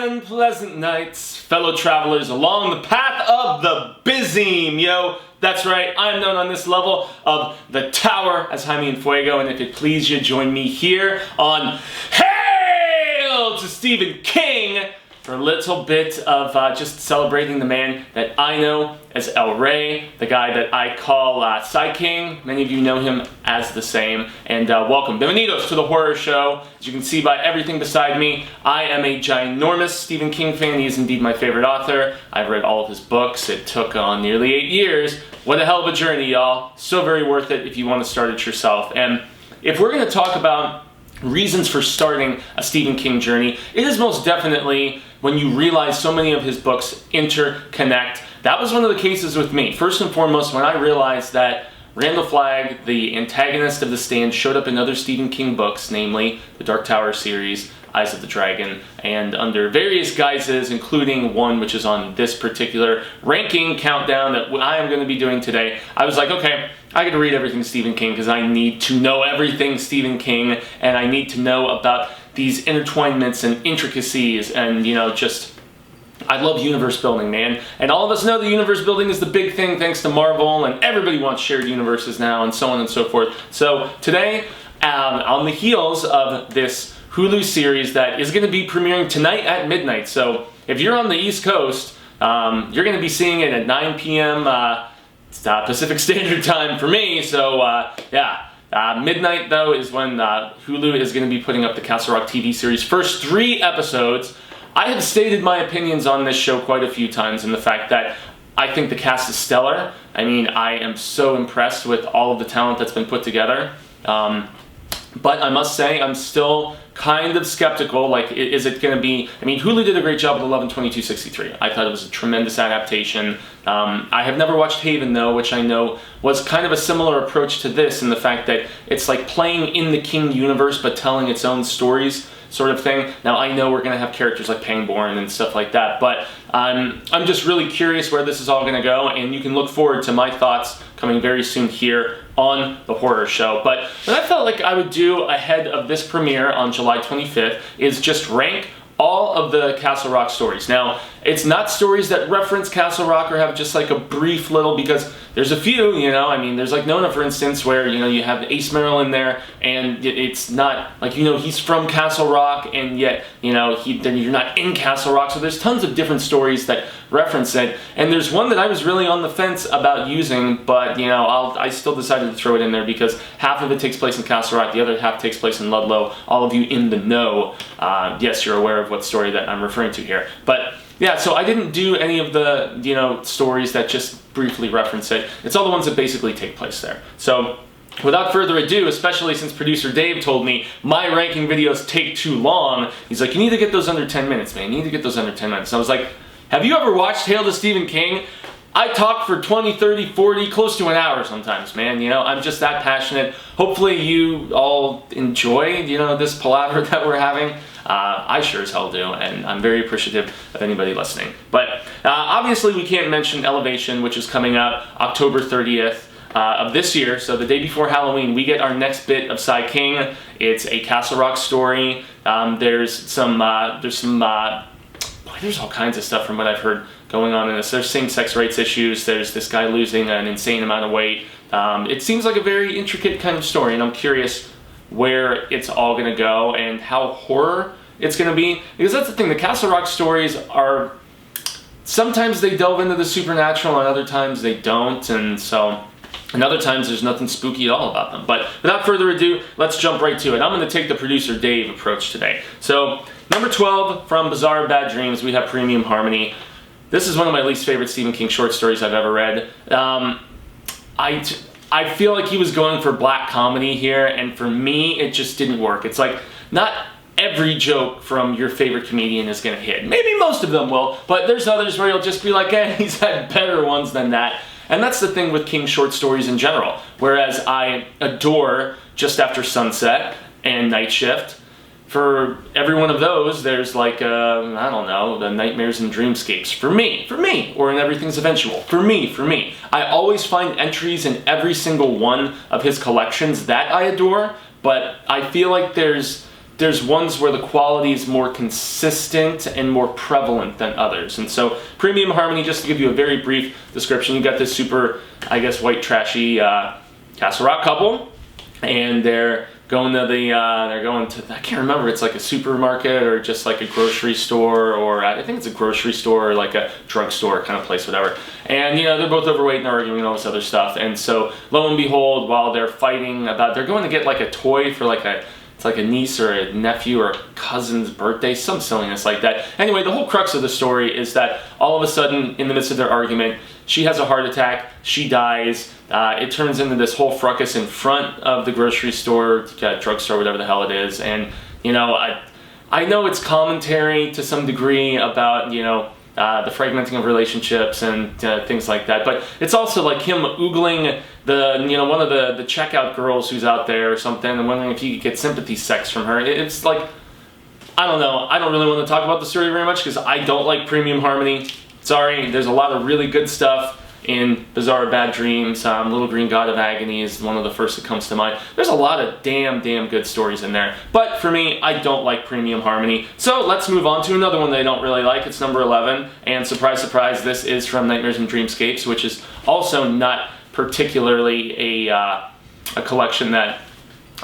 unpleasant nights, fellow travelers along the path of the Bizime, yo. That's right, I'm known on this level of the tower as Jaime and Fuego, and if it please you, join me here on Hail to Stephen King for a little bit of just celebrating the man that I know as El Rey, the guy that I call Sai King. Many of you know him as the same. And welcome, bienvenidos to the horror show. As you can see by everything beside me, I am a ginormous Stephen King fan. He is indeed my favorite author. I've read all of his books. It took nearly 8 years. What a hell of a journey, y'all. So very worth it if you want to start it yourself. And if we're going to talk about reasons for starting a Stephen King journey, it is most definitely when you realize so many of his books interconnect. That was one of the cases with me. First and foremost, when I realized that Randall Flagg, the antagonist of The Stand, showed up in other Stephen King books, namely the Dark Tower series, Eyes of the Dragon, and under various guises, including one which is on this particular ranking countdown that I am going to be doing today, I was like, okay, I got to read everything Stephen King because I need to know everything Stephen King, and I need to know about these intertwinements and intricacies, and I love universe building, man. And all of us know the universe building is the big thing thanks to Marvel, and everybody wants shared universes now, and so on and so forth. So today, on the heels of this Hulu series that is going to be premiering tonight at midnight. So if you're on the East Coast, you're going to be seeing it at 9 p.m. Pacific Standard Time for me. So midnight though is when Hulu is going to be putting up the Castle Rock TV series. First 3 episodes. I have stated my opinions on this show quite a few times, in the fact that I think the cast is stellar. I mean, I am so impressed with all of the talent that's been put together. But I must say, I'm still kind of skeptical. Like, is it going to be... I mean, Hulu did a great job with 11/22/63. I thought it was a tremendous adaptation. I have never watched Haven, though, which I know was kind of a similar approach to this, in the fact that it's like playing in the King universe, but telling its own stories, sort of thing. Now, I know we're going to have characters like Pangborn and stuff like that, but I'm just really curious where this is all going to go, and you can look forward to my thoughts coming very soon here on the horror show. But what I felt like I would do ahead of this premiere on July 25th is just rank all of the Castle Rock stories. Now, it's not stories that reference Castle Rock or have just like a brief little, because there's a few, I mean, there's like Nona, for instance, where, you have Ace Merrill in there, and it's not like, he's from Castle Rock, and yet, then you're not in Castle Rock, so there's tons of different stories that reference it, and there's one that I was really on the fence about using, but, I still decided to throw it in there because half of it takes place in Castle Rock, the other half takes place in Ludlow. All of you in the know, yes, you're aware of what story that I'm referring to here, but yeah, so I didn't do any of the, stories that just briefly reference it. It's all the ones that basically take place there. So, without further ado, especially since producer Dave told me my ranking videos take too long, he's like, you need to get those under 10 minutes, man. You need to get those under 10 minutes. And I was like, have you ever watched Hail to Stephen King? I talk for 20, 30, 40, close to an hour sometimes, man. I'm just that passionate. Hopefully you all enjoy, this palaver that we're having. I sure as hell do, and I'm very appreciative of anybody listening. But obviously we can't mention Elevation, which is coming out October 30th of this year, so the day before Halloween. We get our next bit of Sai King. It's a Castle Rock story. There's all kinds of stuff from what I've heard going on in this. There's same-sex rights issues. There's this guy losing an insane amount of weight. It seems like a very intricate kind of story, and I'm curious where it's all going to go and how horror it's going to be. Because that's the thing, the Castle Rock stories are... sometimes they delve into the supernatural, and other times they don't, and other times there's nothing spooky at all about them. But without further ado, let's jump right to it. I'm going to take the producer Dave approach today. So, number 12 from Bizarre Bad Dreams, we have Premium Harmony. This is one of my least favorite Stephen King short stories I've ever read. I feel like he was going for black comedy here, and for me, it just didn't work. It's like, not every joke from your favorite comedian is going to hit. Maybe most of them will, but there's others where you'll just be like, he's had better ones than that. And that's the thing with King short stories in general. Whereas I adore Just After Sunset and Night Shift, for every one of those, there's like, I don't know, the Nightmares and Dreamscapes. For me, or in Everything's Eventual. For me. I always find entries in every single one of his collections that I adore, but I feel like there's there's ones where the quality is more consistent and more prevalent than others. And so Premium Harmony, just to give you a very brief description, you got this super, I guess, white trashy Castle Rock couple, and they're going to I can't remember, it's like a supermarket or just like a grocery store, or I think it's a grocery store or like a drugstore kind of place, whatever. And they're both overweight and arguing and all this other stuff. And so lo and behold, while they're fighting they're going to get like a toy for it's like a niece or a nephew or a cousin's birthday, some silliness like that. Anyway, the whole crux of the story is that all of a sudden, in the midst of their argument, she has a heart attack, she dies. It turns into this whole fracas in front of the grocery store, drugstore, whatever the hell it is. And, I know it's commentary to some degree about, the fragmenting of relationships and things like that. But it's also like him oogling one of the checkout girls who's out there or something, and wondering if he could get sympathy sex from her. It's like, I don't know. I don't really want to talk about the story very much because I don't like Premium Harmony. Sorry, there's a lot of really good stuff in Bizarre Bad Dreams. Little Green God of Agony is one of the first that comes to mind. There's a lot of damn good stories in there. But for me, I don't like Premium Harmony. So let's move on to another one that I don't really like. It's number 11. And surprise, surprise, this is from Nightmares and Dreamscapes, which is also not particularly a collection that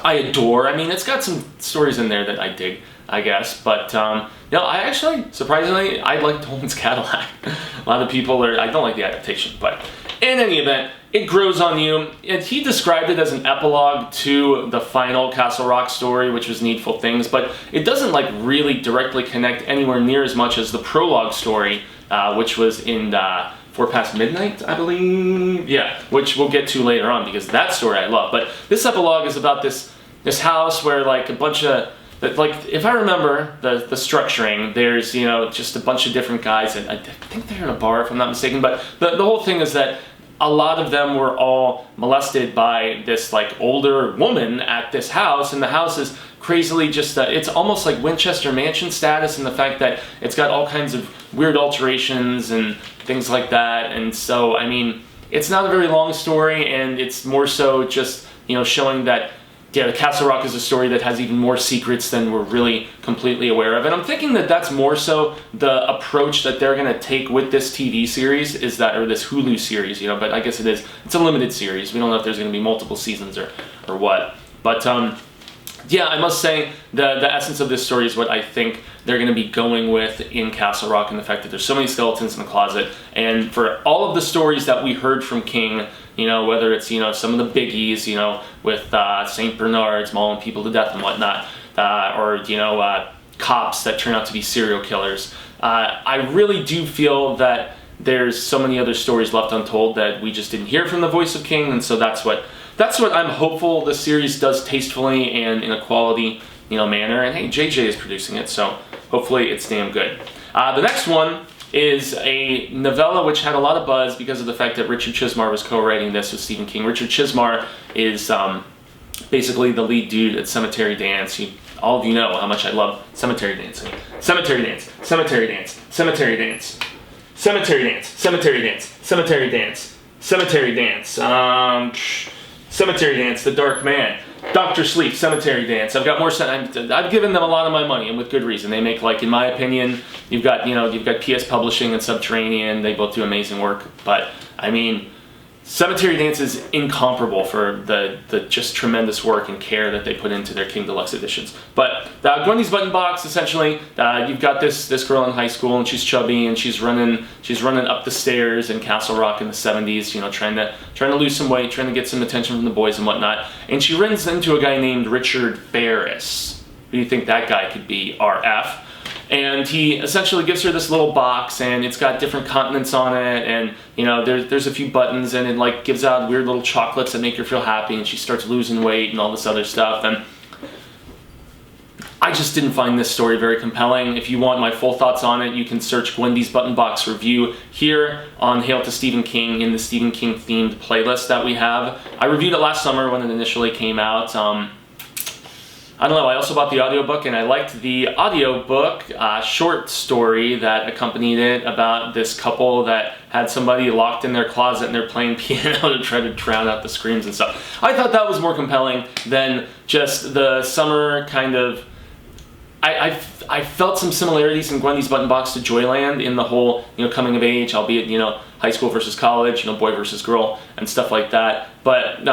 I adore. I mean, it's got some stories in there that I dig, I guess. But, I actually, surprisingly, I like Dolan's Cadillac. A lot of people I don't like the adaptation, but in any event, it grows on you. And he described it as an epilogue to the final Castle Rock story, which was Needful Things, but it doesn't really directly connect anywhere near as much as the prologue story, which was in 4 Past Midnight, I believe. Yeah, which we'll get to later on because that story I love. But this epilogue is about this house where a bunch of, if I remember the structuring, there's, just a bunch of different guys, and I think they're in a bar if I'm not mistaken, but the whole thing is that a lot of them were all molested by this older woman at this house, and the house is crazily just, it's almost like Winchester Mansion status in the fact that it's got all kinds of weird alterations and things like that. And so, I mean, it's not a very long story, and it's more so just, showing that the Castle Rock is a story that has even more secrets than we're really completely aware of. And I'm thinking that that's more so the approach that they're going to take with this TV series, or this Hulu series, but I guess it's a limited series. We don't know if there's going to be multiple seasons or what. But, yeah, I must say the essence of this story is what I think they're going to be going with in Castle Rock, and the fact that there's so many skeletons in the closet. And for all of the stories that we heard from King, whether it's, some of the biggies, with St. Bernard's mauling people to death and whatnot, or, cops that turn out to be serial killers, I really do feel that there's so many other stories left untold that we just didn't hear from the voice of King, and so that's what I'm hopeful the series does tastefully and in a quality, manner. And hey, JJ is producing it, so hopefully it's damn good. The next one is a novella which had a lot of buzz because of the fact that Richard Chizmar was co-writing this with Stephen King. Richard Chizmar is basically the lead dude at Cemetery Dance. All of you know how much I love cemetery dancing. Cemetery Dance, Cemetery Dance, Cemetery Dance, Cemetery Dance, Cemetery Dance, Cemetery Dance, Cemetery Dance, Cemetery Dance, The Dark Man, Dr. Sleep, Cemetery Dance. I've got more. I've given them a lot of my money, and with good reason. They make, in my opinion, you've got PS Publishing and Subterranean. They both do amazing work. But I mean, Cemetery Dance is incomparable for the just tremendous work and care that they put into their King Deluxe editions. But Gwendy's Button Box, essentially, you've got this girl in high school, and she's chubby, and she's running up the stairs in Castle Rock in the 70s, trying to lose some weight, trying to get some attention from the boys and whatnot. And she runs into a guy named Richard Barris. Who do you think that guy could be? RF. And he essentially gives her this little box, and it's got different continents on it, and there's a few buttons, and it gives out weird little chocolates that make her feel happy, and she starts losing weight and all this other stuff. And I just didn't find this story very compelling. If you want my full thoughts on it, you can search Gwendy's Button Box review here on Hail to Stephen King in the Stephen King themed playlist that we have. I reviewed it last summer when it initially came out. I don't know, I also bought the audiobook, and I liked the audiobook short story that accompanied it about this couple that had somebody locked in their closet and they're playing piano to try to drown out the screams and stuff. I thought that was more compelling than just the summer kind of I felt some similarities in Gwendy's Button Box to Joyland in the whole, coming of age, albeit, high school versus college, boy versus girl and stuff like that. But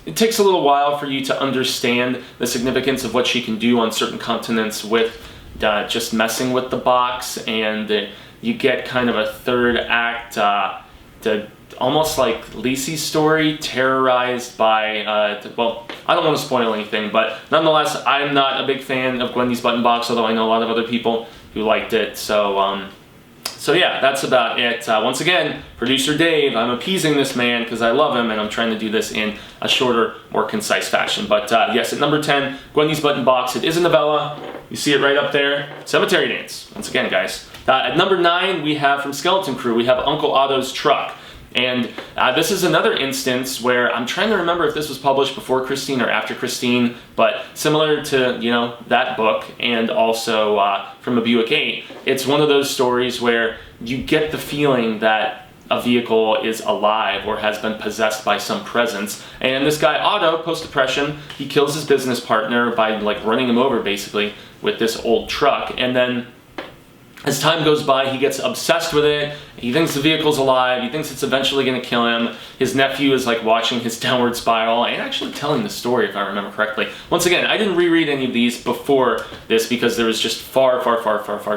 it takes a little while for you to understand the significance of what she can do on certain continents with just messing with the box, and you get kind of a third act, almost like Lisi's story, terrorized by, well, I don't want to spoil anything, but nonetheless, I'm not a big fan of Gwendy's Button Box, although I know a lot of other people who liked it. So yeah, that's about it. Once again, producer Dave, I'm appeasing this man because I love him, and I'm trying to do this in a shorter, more concise fashion. But yes, at number 10, Gwendy's Button Box. It is a novella. You see it right up there. Cemetery Dance. Once again, guys. At number 9, we have from Skeleton Crew, we have Uncle Otto's Truck. And this is another instance where I'm trying to remember if this was published before Christine or after Christine, but similar to, that book, and also from a Buick 8, it's one of those stories where you get the feeling that a vehicle is alive or has been possessed by some presence. And this guy, Otto, post-depression, he kills his business partner by running him over basically with this old truck, and then as time goes by, he gets obsessed with it. He thinks the vehicle's alive. He thinks it's eventually going to kill him. His nephew is watching his downward spiral and actually telling the story, if I remember correctly. Once again, I didn't reread any of these before this because there was just far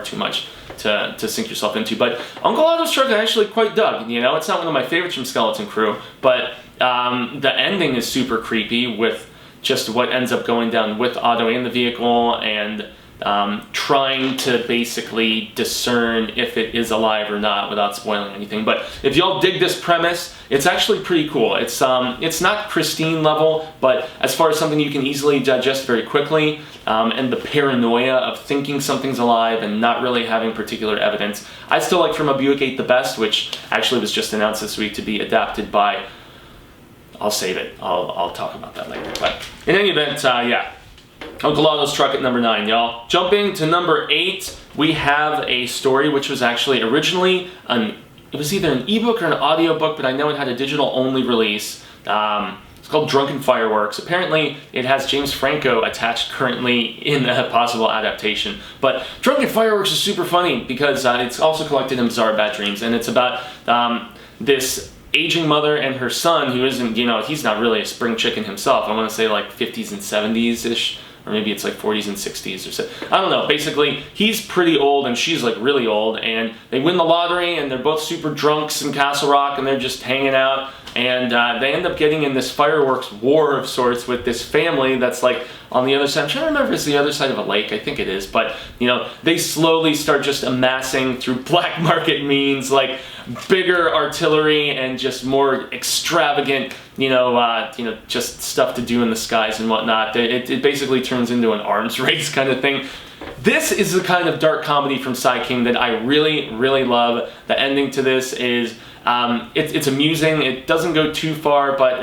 too much to sink yourself into. But Uncle Otto's Truck I actually quite dug. It's not one of my favorites from Skeleton Crew, but the ending is super creepy with just what ends up going down with Otto in the vehicle, and trying to basically discern if it is alive or not without spoiling anything. But if y'all dig this premise, it's actually pretty cool. It's not Christine level, but as far as something you can easily digest very quickly, and the paranoia of thinking something's alive and not really having particular evidence. I still like From a Buick 8 the best, which actually was just announced this week to be adapted by... I'll save it. I'll talk about that later. But in any event, yeah. Uncle Otto's Truck at number 9, y'all. Jumping to number 8, we have a story which was actually originally it was either an ebook or an audiobook, but I know it had a digital-only release. It's called Drunken Fireworks. Apparently, it has James Franco attached currently in a possible adaptation. But Drunken Fireworks is super funny because it's also collected in Bizarre Bad Dreams, and it's about this aging mother and her son who isn't, he's not really a spring chicken himself. I want to say 50s and 70s-ish. Or maybe it's 40s and 60s or so. I don't know. Basically, he's pretty old and she's really old, and they win the lottery and they're both super drunks in Castle Rock and they're just hanging out, and they end up getting in this fireworks war of sorts with this family that's on the other side. I'm trying to remember if it's the other side of a lake. I think it is. But, they slowly start just amassing through black market means bigger artillery and just more extravagant, just stuff to do in the skies and whatnot. It basically turns into an arms race kind of thing. This is the kind of dark comedy from Sai King that I really, really love. The ending to this is, it's amusing. It doesn't go too far, but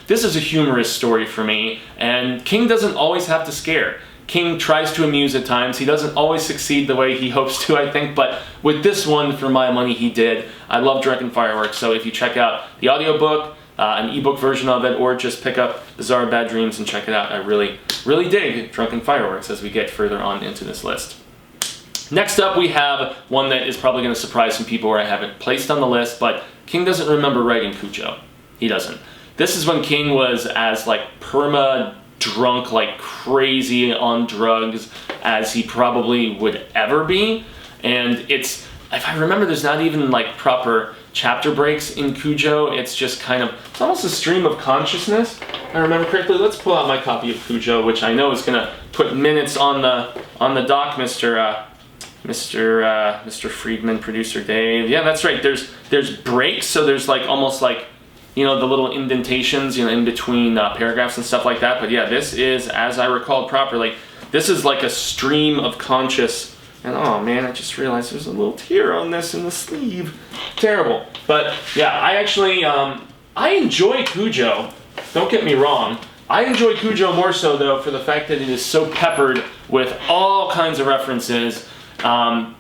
this is a humorous story for me, and King doesn't always have to scare. King tries to amuse at times. He doesn't always succeed the way he hopes to, I think, but with this one, for my money, he did. I love Drunken Fireworks, so if you check out the audiobook, an ebook version of it, or just pick up Bizarre Bad Dreams and check it out, I really, really dig Drunken Fireworks as we get further on into this list. Next up, we have one that is probably going to surprise some people where I haven't placed on the list, but King doesn't remember writing Cujo. He doesn't. This is when King was as perma drunk crazy on drugs as he probably would ever be, and if I remember, there's not even proper chapter breaks in Cujo. It's just it's almost a stream of consciousness, if I remember correctly. Let's pull out my copy of Cujo, which I know is gonna put minutes on the dock, Mr. Friedman, producer Dave. Yeah, that's right. There's breaks, so there's almost the little indentations, in between paragraphs and stuff like that. But yeah, this is, as I recalled properly, this is a stream of conscious. And oh man, I just realized there's a little tear on this in the sleeve. Terrible. But yeah, I actually, I enjoy Cujo. Don't get me wrong. I enjoy Cujo more so though for the fact that it is so peppered with all kinds of references to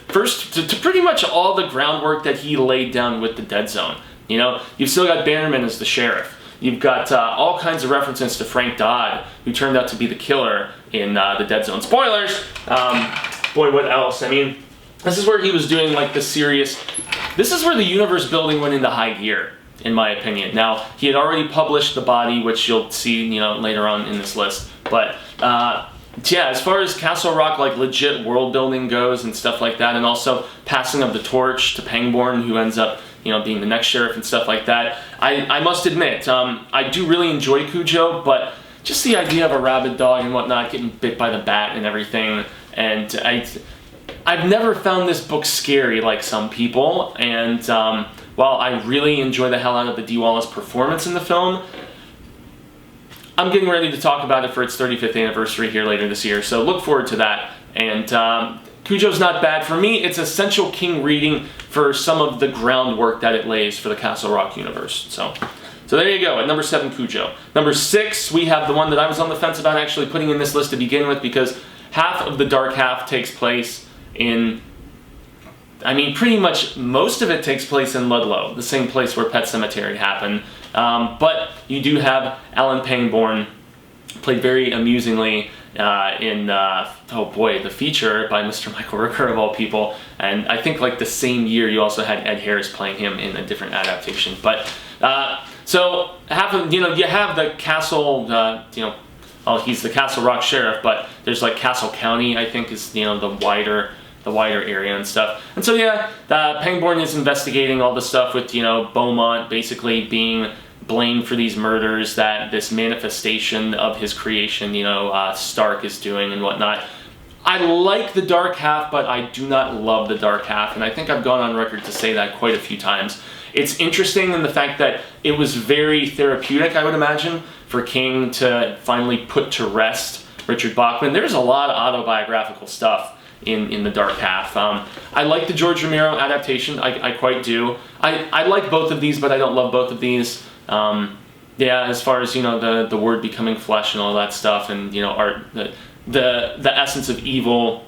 pretty much all the groundwork that he laid down with the Dead Zone. You've still got Bannerman as the sheriff. You've got all kinds of references to Frank Dodd, who turned out to be the killer in the Dead Zone. Spoilers! Boy, what else? I mean, this is where he was doing like the serious... This is where the universe building went into high gear, in my opinion. Now, he had already published The Body, which you'll see, later on in this list. But, yeah, as far as Castle Rock, like, legit world building goes and stuff like that, and also passing of the torch to Pangborn, who ends up, being the next sheriff and stuff like that, I must admit, I do really enjoy Cujo, but just the idea of a rabid dog and whatnot getting bit by the bat and everything, and I've never found this book scary like some people, and while I really enjoy the hell out of the Dee Wallace performance in the film, I'm getting ready to talk about it for its 35th anniversary here later this year, so look forward to that. And Cujo's not bad. For me, it's essential King reading for some of the groundwork that it lays for the Castle Rock universe. So there you go, at number 7, Cujo. Number 6, we have the one that I was on the fence about actually putting in this list to begin with, because half of the dark half takes place in, pretty much most of it takes place in Ludlow, the same place where Pet Sematary happened. But you do have Alan Pangborn, played very amusingly in, the feature by Mr. Michael Rooker of all people. And I think like the same year you also had Ed Harris playing him in a different adaptation. But, so half of, you have the castle, well, he's the Castle Rock sheriff, but there's like Castle County, I think, is, the wider area and stuff. And so, yeah, Pangborn is investigating all the stuff with, Beaumont basically being blamed for these murders that this manifestation of his creation, Stark is doing and whatnot. I like the dark half, but I do not love the dark half, and I think I've gone on record to say that quite a few times. It's interesting in the fact that it was very therapeutic, I would imagine, for King to finally put to rest Richard Bachman. There's a lot of autobiographical stuff in the dark half. I like the George Romero adaptation. I quite do. I like both of these, but I don't love both of these. Yeah, as far as the word becoming flesh and all that stuff, and art, the essence of evil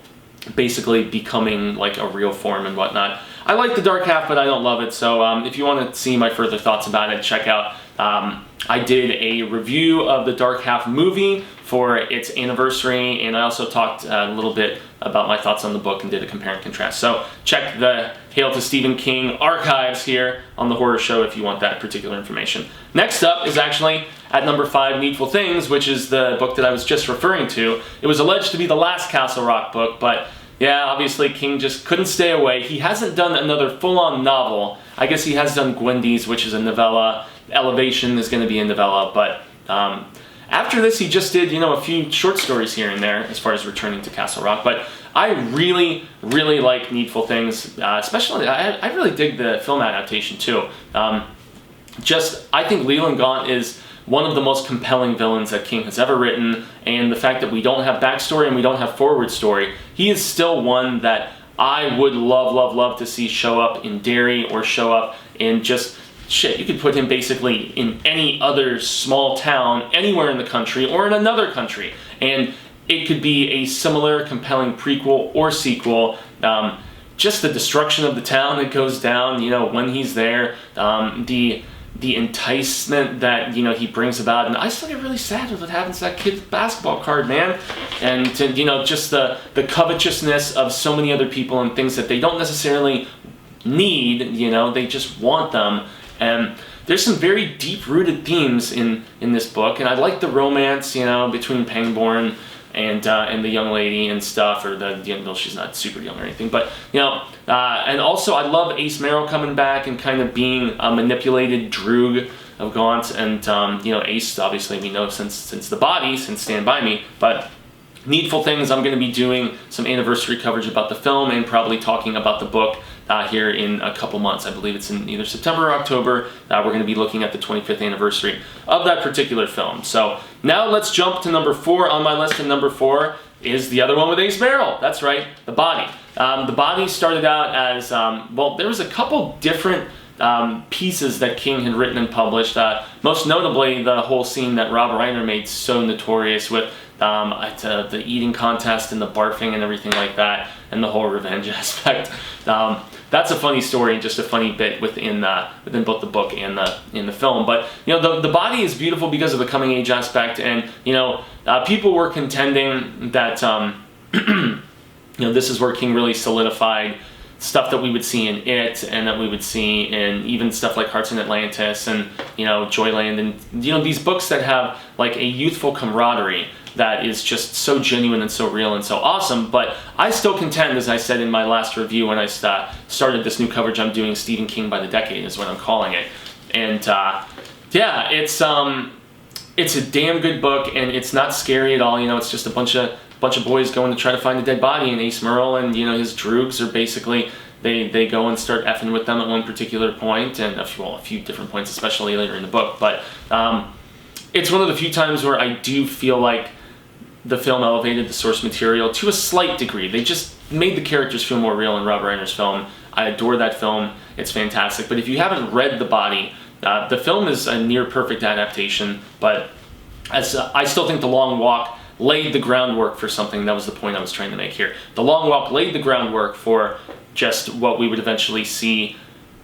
basically becoming like a real form and whatnot. I like the dark half, but I don't love it. So if you want to see my further thoughts about it, check out. I did a review of the Dark Half movie for its anniversary, and I also talked a little bit about my thoughts on the book and did a compare and contrast. So check the Hail to Stephen King archives here on the Horror Show if you want that particular information. Next up is actually at number 5, Needful Things, which is the book that I was just referring to. It was alleged to be the last Castle Rock book, but yeah, obviously King just couldn't stay away. He hasn't done another full-on novel. I guess he has done Gwendy's, which is a novella. Elevation is going to be a novella, but after this he just did, a few short stories here and there as far as returning to Castle Rock. But I really, really like Needful Things, especially, I really dig the film adaptation too. I think Leland Gaunt is one of the most compelling villains that King has ever written, and the fact that we don't have backstory and we don't have forward story, he is still one that I would love, love, love to see show up in Derry or show up in just... Shit, you could put him basically in any other small town anywhere in the country or in another country, and it could be a similar compelling prequel or sequel. Just the destruction of the town that goes down, when he's there, the enticement that he brings about, and I still get really sad with what happens to that kid's basketball card, man, and to, just the covetousness of so many other people and things that they don't necessarily need, they just want them. And there's some very deep-rooted themes in this book, and I like the romance, between Pangborn and the young lady and stuff, or she's not super young or anything, but and also I love Ace Merrill coming back and kind of being a manipulated Droog of Gaunt, and Ace obviously we know since The Body, since Stand By Me, but Needful Things, I'm going to be doing some anniversary coverage about the film and probably talking about the book here in a couple months. I believe it's in either September or October. We're going to be looking at the 25th anniversary of that particular film. So now let's jump to number 4 on my list, and number 4 is the other one with Ace Merrill. That's right, The Body. The Body started out as, there was a couple different pieces that King had written and published. Most notably, the whole scene that Rob Reiner made so notorious with the eating contest and the barfing and everything like that, and the whole revenge aspect. that's a funny story and just a funny bit within both the book and in the film. But the body is beautiful because of the coming age aspect, and people were contending that this is where King really solidified stuff that we would see in It, and that we would see in even stuff like Hearts in Atlantis and Joyland, and these books that have like a youthful camaraderie that is just so genuine and so real and so awesome. But I still contend, as I said in my last review when I started this new coverage I'm doing, Stephen King by the Decade is what I'm calling it. And yeah, it's a damn good book, and it's not scary at all. It's just a bunch of boys going to try to find a dead body, and Ace Merle and his droogs are basically they go and start effing with them at one particular point, and a few different points, especially later in the book. But it's one of the few times where I do feel like the film elevated the source material to a slight degree. They just made the characters feel more real in Rob Reiner's film. I adore that film. It's fantastic. But if you haven't read The Body, the film is a near perfect adaptation, but I still think The Long Walk laid the groundwork for something. That was the point I was trying to make here. The Long Walk laid the groundwork for just what we would eventually see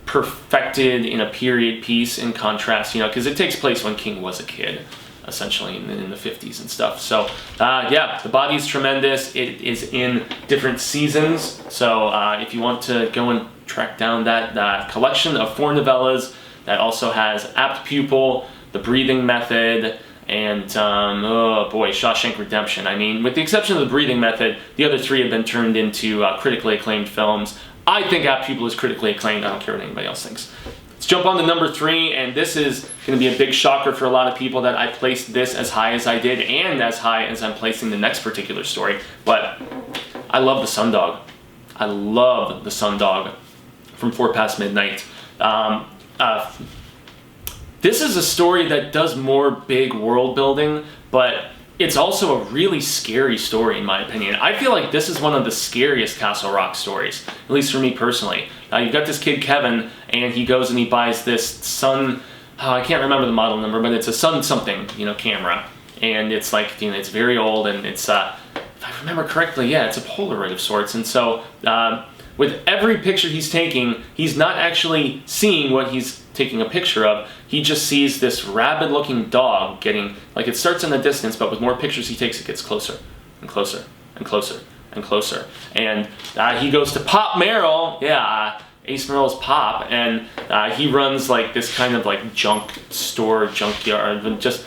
perfected in a period piece, in contrast, because it takes place when King was a kid, essentially in the 50s and stuff. So yeah, The Body is tremendous. It is in different seasons, so if you want to go and track down that collection of 4 novellas that also has Apt Pupil, The Breathing Method, and oh boy, Shawshank Redemption. I mean, with the exception of The Breathing Method, the other 3 have been turned into critically acclaimed films. I think Apt Pupil is critically acclaimed. I don't care what anybody else thinks. Let's jump on to number 3, and this is going to be a big shocker for a lot of people that I placed this as high as I did, and as high as I'm placing the next particular story. But I love The Sundog. I love The Sundog from 4 Past Midnight. This is a story that does more big world building, but it's also a really scary story in my opinion. I feel like this is one of the scariest Castle Rock stories, at least for me personally. You've got this kid Kevin, and he goes and he buys this Sun, I can't remember the model number, but it's a Sun something, camera. And it's like, it's very old, and it's, if I remember correctly, yeah, it's a Polaroid of sorts. And so, with every picture he's taking, he's not actually seeing what he's taking a picture of. He just sees this rabid-looking dog getting, like, it starts in the distance, but with more pictures he takes, it gets closer and closer and closer and closer. And he goes to Pop Merrill, Ace Merrill's Pop, and he runs like this kind of like junk store, junkyard, just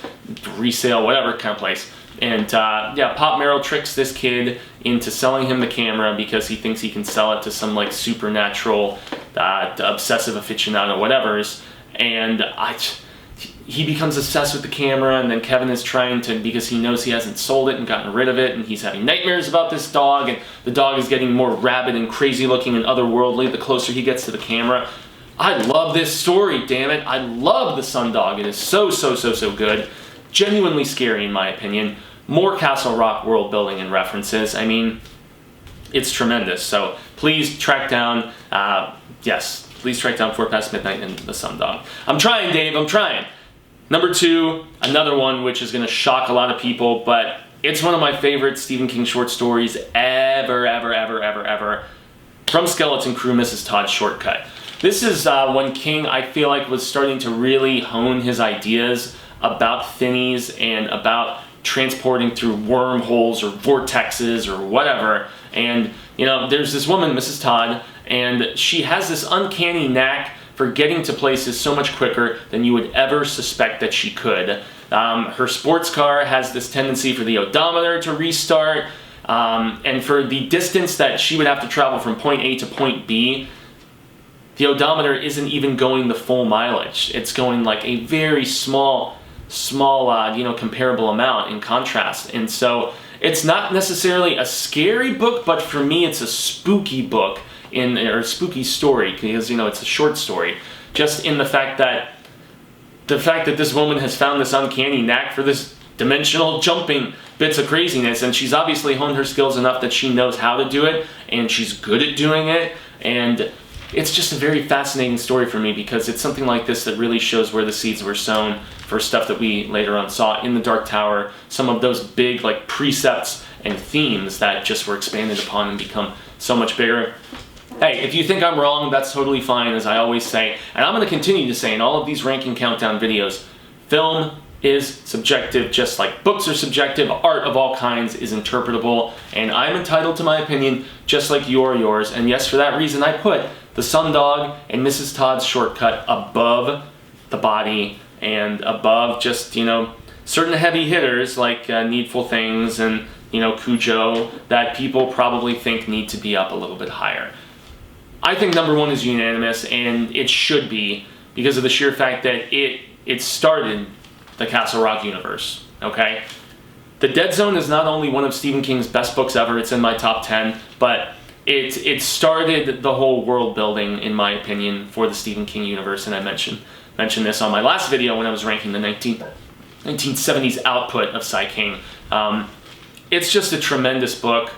resale, whatever kind of place. And Pop Merrill tricks this kid into selling him the camera because he thinks he can sell it to some like supernatural, obsessive aficionado, whatever's. And he becomes obsessed with the camera, and then Kevin is trying to, because he knows he hasn't sold it and gotten rid of it, and he's having nightmares about this dog, and the dog is getting more rabid and crazy looking and otherworldly the closer he gets to the camera. I love this story, damn it. I love The Sundog. It is so, so, so, so good. Genuinely scary in my opinion. More Castle Rock world building and references. I mean, it's tremendous. So please track down, please track down 4 Past Midnight and The Sundog. I'm trying, Dave, I'm trying. Number 2, another one which is going to shock a lot of people, but it's one of my favorite Stephen King short stories ever, ever, ever, ever, ever. From Skeleton Crew, Mrs. Todd's Shortcut. This is when King, I feel like, was starting to really hone his ideas about thinnies and about transporting through wormholes or vortexes or whatever. And, there's this woman, Mrs. Todd, and she has this uncanny knack for getting to places so much quicker than you would ever suspect that she could. Her sports car has this tendency for the odometer to restart, and for the distance that she would have to travel from point A to point B, the odometer isn't even going the full mileage. It's going like a very small, comparable amount in contrast. And so it's not necessarily a scary book, but for me it's a spooky book, or a spooky story, because it's a short story. Just in the fact that this woman has found this uncanny knack for this dimensional jumping bits of craziness, and she's obviously honed her skills enough that she knows how to do it, and she's good at doing it. And it's just a very fascinating story for me, because it's something like this that really shows where the seeds were sown for stuff that we later on saw in The Dark Tower, some of those big like precepts and themes that just were expanded upon and become so much bigger. hey, if you think I'm wrong, that's totally fine, as I always say. And I'm going to continue to say in all of these ranking countdown videos, film is subjective, just like books are subjective, art of all kinds is interpretable, and I'm entitled to my opinion, just like you are yours. And yes, for that reason, I put the Sundog and Mrs. Todd's Shortcut above the body and above just, you know, certain heavy hitters like Needful Things and, you know, Cujo that people probably think need to be up a little bit higher. I think number one is unanimous, and it should be because of the sheer fact that it started the Castle Rock universe, okay? The Dead Zone is not only one of Stephen King's best books ever, it's in my top 10, but it started the whole world building, in my opinion, for the Stephen King universe, and I mentioned this on my last video when I was ranking the 1970s output of Sai King. It's just a tremendous book.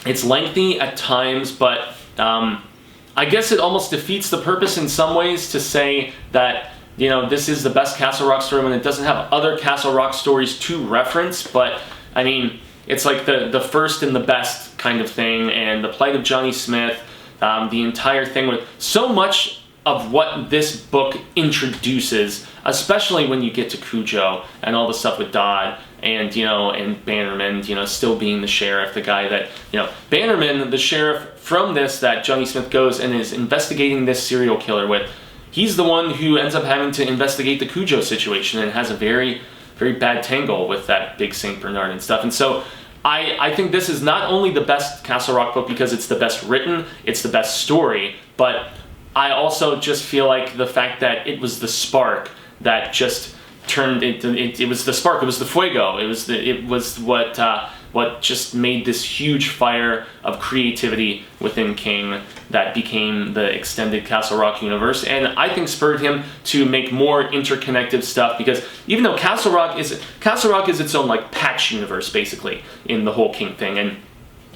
It's lengthy at times, but I guess it almost defeats the purpose in some ways to say that, you know, this is the best Castle Rock story when it doesn't have other Castle Rock stories to reference. But I mean, it's like the first and the best kind of thing, and the plight of Johnny Smith, the entire thing with so much of what this book introduces, especially when you get to Cujo and all the stuff with Dodd and, you know, and Bannerman, you know, still being the sheriff, the guy that, you know, Bannerman, the sheriff from this that Johnny Smith goes and is investigating this serial killer with. He's the one who ends up having to investigate the Cujo situation and has a very, very bad tangle with that big St. Bernard and stuff. And so I think this is not only the best Castle Rock book because it's the best written, it's the best story, but I also just feel like the fact that it was the spark that just turned it was the spark, it was the fuego, it was what just made this huge fire of creativity within King that became the extended Castle Rock universe, and I think spurred him to make more interconnected stuff, because even though Castle Rock is its own like patch universe basically in the whole King thing. And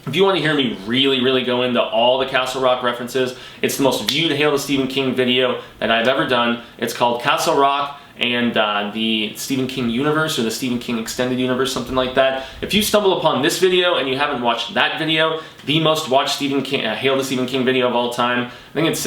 if you want to hear me really go into all the Castle Rock references, it's the most viewed Hail to Stephen King video that I've ever done. It's called Castle Rock and the Stephen King universe, or the Stephen King extended universe, something like that. If you stumble upon this video and you haven't watched that video, the most watched Stephen King, Hail to Stephen King video of all time, I think it's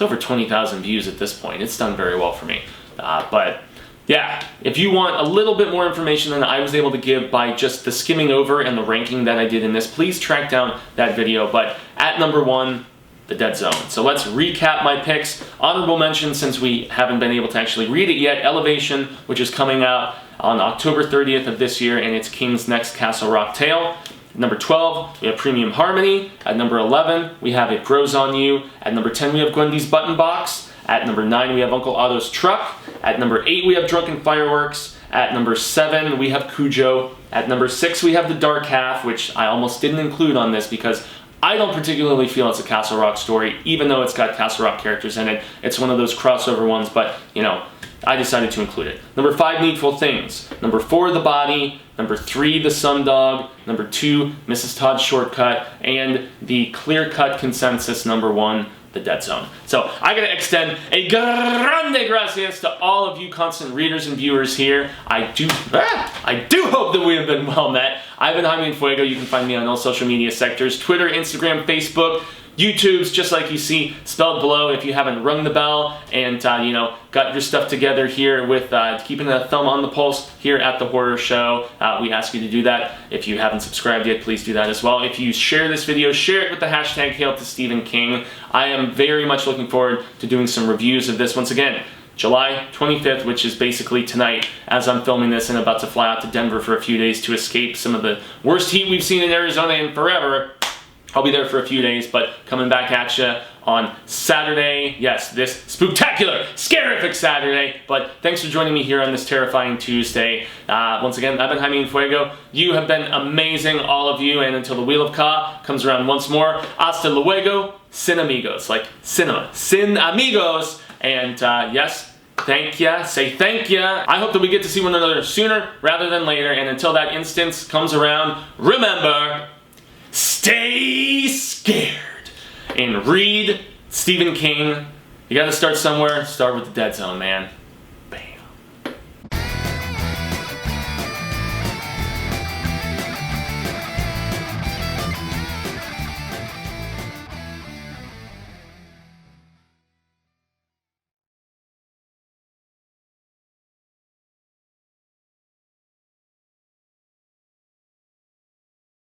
over 20,000 views at this point. It's done very well for me. But yeah, if you want a little bit more information than I was able to give by just the skimming over and the ranking that I did in this, please track down that video. But at number one, The Dead Zone. So let's recap my picks. Honorable mention, since we haven't been able to actually read it yet, Elevation, which is coming out on October 30th of this year, and it's King's next Castle Rock tale. At number 12, we have Premium Harmony. At number 11, we have It Grows on You. At number 10, we have Gwendy's Button Box. At number 9, we have Uncle Otto's Truck. At number 8, we have Drunken Fireworks. At number 7, we have Cujo. At number 6, we have The Dark Half, which I almost didn't include on this because I don't particularly feel it's a Castle Rock story, even though it's got Castle Rock characters in it. It's one of those crossover ones, but, you know, I decided to include it. Number 5, Needful Things. Number 4, The Body. Number 3, The Sundog. Number 2, Mrs. Todd's Shortcut. And the clear-cut consensus number 1, The Dead Zone. So I gotta extend a grande gracias to all of you constant readers and viewers here. I do hope that we have been well met. I've been Jaime and Fuego. You can find me on all social media sectors: Twitter, Instagram, Facebook, YouTube's just like you see spelled below. If you haven't rung the bell and you know, got your stuff together here with keeping a thumb on the pulse here at the horror show, we ask you to do that. If you haven't subscribed yet, please do that as well. If you share this video, share it with the hashtag Hail to Stephen King. I am very much looking forward to doing some reviews of this. Once again, July 25th, which is basically tonight as I'm filming this, and about to fly out to Denver for a few days to escape some of the worst heat we've seen in Arizona in forever. I'll be there for a few days, but coming back at you on Saturday. Yes, this spooktacular, scarific Saturday. But thanks for joining me here on this terrifying Tuesday. Once again, I've been Jaime and Fuego. You have been amazing, all of you. And until the Wheel of Ka comes around once more, hasta luego, sin amigos. Like cinema, sin amigos. And yes, thank ya, say thank ya. I hope that we get to see one another sooner rather than later. And until that instance comes around, remember, stay scared and read Stephen King. You gotta start somewhere. Start with The Dead Zone, man.